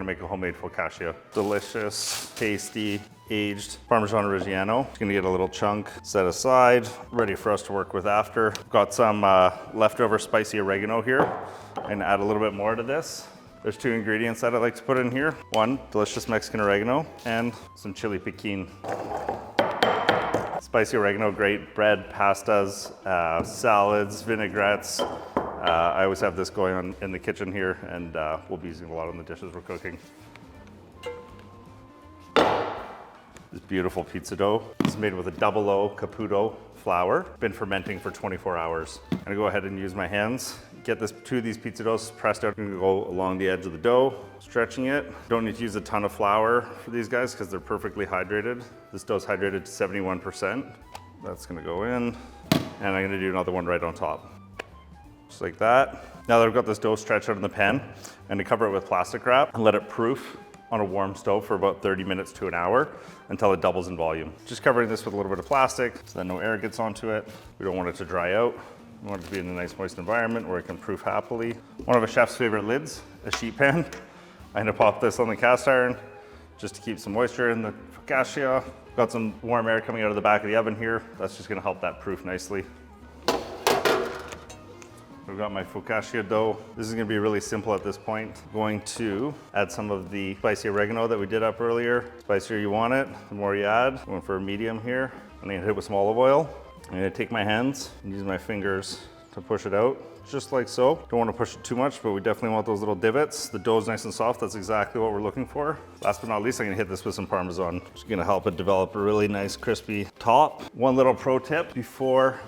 make a homemade focaccia. Delicious, tasty, aged Parmesan Reggiano. It's gonna get a little chunk set aside, ready for us to work with after. Got some leftover spicy oregano here, and add a little bit more to this. There's 2 ingredients that I like to put in here. 1, delicious Mexican oregano, and some chili pequin. Spicy oregano, great bread, pastas, salads, vinaigrettes. I always have this going on in the kitchen here, and we'll be using a lot on the dishes we're cooking. This beautiful pizza dough is made with a double O Caputo flour. Been fermenting for 24 hours. I'm gonna go ahead and use my hands. Get 2 of these pizza doughs pressed out. I'm gonna go along the edge of the dough, stretching it. Don't need to use a ton of flour for these guys because they're perfectly hydrated. This dough's hydrated to 71%. That's gonna go in, and I'm gonna do another one right on top. Just like that. Now that I've got this dough stretched out in the pan, I'm gonna cover it with plastic wrap and let it proof on a warm stove for about 30 minutes to an hour until it doubles in volume. Just covering this with a little bit of plastic so that no air gets onto it. We don't want it to dry out. We want it to be in a nice moist environment where it can proof happily. One of a chef's favorite lids, a sheet pan. I'm gonna pop this on the cast iron just to keep some moisture in the focaccia. Got some warm air coming out of the back of the oven here. That's just gonna help that proof nicely. I've got my focaccia dough. This is gonna be really simple at this point. I'm going to add some of the spicy oregano that we did up earlier. The spicier you want it, the more you add. I'm going for a medium here. I'm gonna hit it with some olive oil. I'm gonna take my hands and use my fingers to push it out, just like so. Don't wanna push it too much, but we definitely want those little divots. The dough's nice and soft, that's exactly what we're looking for. Last but not least, I'm gonna hit this with some Parmesan. It's gonna help it develop a really nice crispy top. One little pro tip before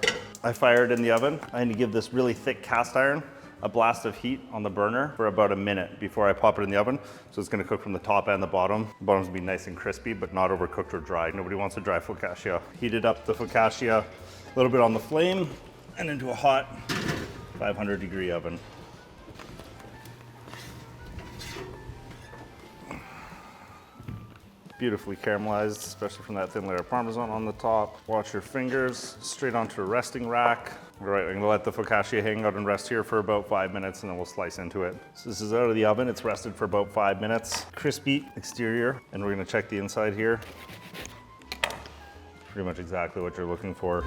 I fire it in the oven, I need to give this really thick cast iron a blast of heat on the burner for about a minute before I pop it in the oven. So it's gonna cook from the top and the bottom. The bottom's gonna be nice and crispy, but not overcooked or dry. Nobody wants a dry focaccia. Heated up the focaccia a little bit on the flame and into a hot 500-degree oven. Beautifully caramelized, especially from that thin layer of Parmesan on the top. Watch your fingers, straight onto a resting rack. All right, I'm gonna let the focaccia hang out and rest here for about 5 minutes, and then we'll slice into it. So this is out of the oven, it's rested for about 5 minutes. Crispy exterior, and we're gonna check the inside here. Pretty much exactly what you're looking for.